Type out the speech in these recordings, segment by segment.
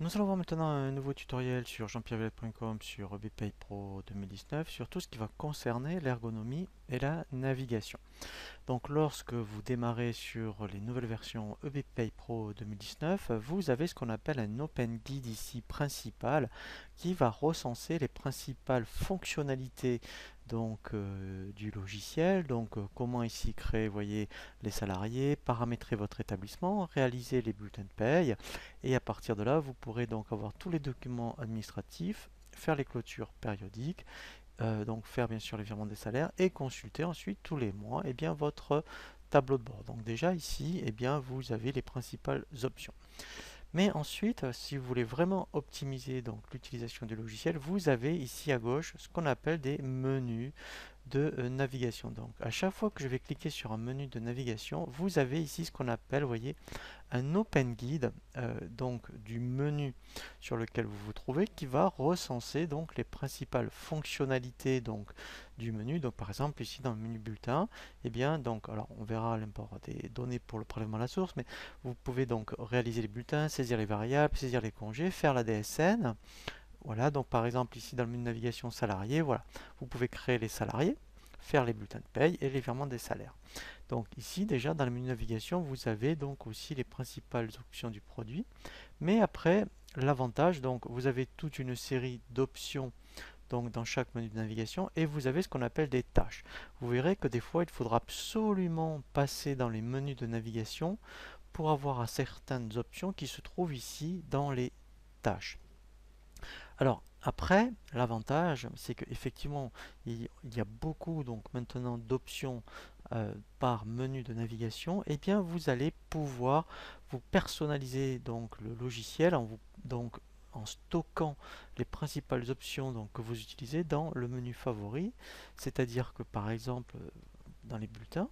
Nous allons voir maintenant un nouveau tutoriel sur jeanpierrevillette.com sur EBPay Pro 2019 sur tout ce qui va concerner l'ergonomie et la navigation. Donc lorsque vous démarrez sur les nouvelles versions EBPay Pro 2019, vous avez ce qu'on appelle un Open Guide ici principal qui va recenser les principales fonctionnalités du logiciel. Comment ici créer, voyez, les salariés, paramétrer votre établissement, réaliser les bulletins de paye et à partir de là, vous pourrez donc avoir tous les documents administratifs, faire les clôtures périodiques, donc faire bien sûr les virements des salaires et consulter ensuite tous les mois votre tableau de bord. Donc déjà ici, vous avez les principales options. Mais ensuite, si vous voulez vraiment optimiser l'utilisation du logiciel, vous avez ici à gauche ce qu'on appelle des menus de navigation. Donc à chaque fois que je vais cliquer sur un menu de navigation, vous avez ici ce qu'on appelle, voyez, un open guide du menu sur lequel vous vous trouvez qui va recenser les principales fonctionnalités du menu. Donc par exemple ici dans le menu bulletin, alors on verra l'import des données pour le prélèvement à la source, mais vous pouvez donc réaliser les bulletins, saisir les variables, saisir les congés, faire la DSN. Voilà, donc par exemple ici dans le menu navigation salarié, voilà, vous pouvez créer les salariés, faire les bulletins de paye et les virements des salaires. Donc ici déjà dans le menu navigation vous avez donc aussi les principales options du produit. Mais après l'avantage, donc vous avez toute une série d'options dans chaque menu de navigation et vous avez ce qu'on appelle des tâches. Vous verrez que des fois il faudra absolument passer dans les menus de navigation pour avoir certaines options qui se trouvent ici dans les tâches. Alors après, l'avantage, c'est qu'effectivement, il y a beaucoup maintenant d'options par menu de navigation. Et bien, vous allez pouvoir vous personnaliser le logiciel en stockant les principales options que vous utilisez dans le menu favori. C'est-à-dire que par exemple, dans les bulletins,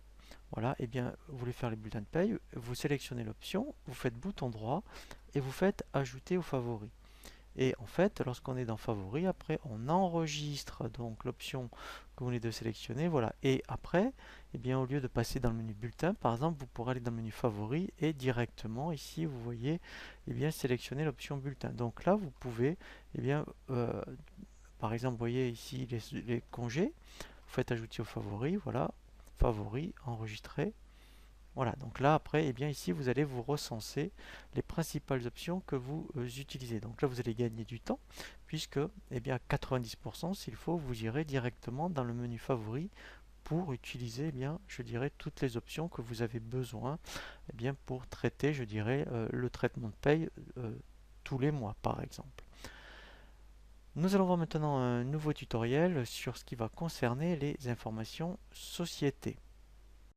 voilà, et bien, vous voulez faire les bulletins de paye, vous sélectionnez l'option, vous faites bouton droit et vous faites ajouter aux favoris. Et en fait, lorsqu'on est dans Favoris, après, on enregistre donc l'option que vous venez de sélectionner. Voilà. Et après, au lieu de passer dans le menu Bulletin, par exemple, vous pourrez aller dans le menu Favoris et directement ici, vous voyez, sélectionner l'option Bulletin. Donc là, vous pouvez, par exemple, vous voyez ici les congés. Vous faites ajouter aux favoris. Voilà. Favoris, enregistrer. Voilà, donc là après, ici vous allez vous recenser les principales options que vous utilisez. Donc là vous allez gagner du temps, puisque 90% s'il faut, vous irez directement dans le menu favori pour utiliser je dirais toutes les options que vous avez besoin pour traiter, je dirais, le traitement de paye tous les mois par exemple. Nous allons voir maintenant un nouveau tutoriel sur ce qui va concerner les informations société.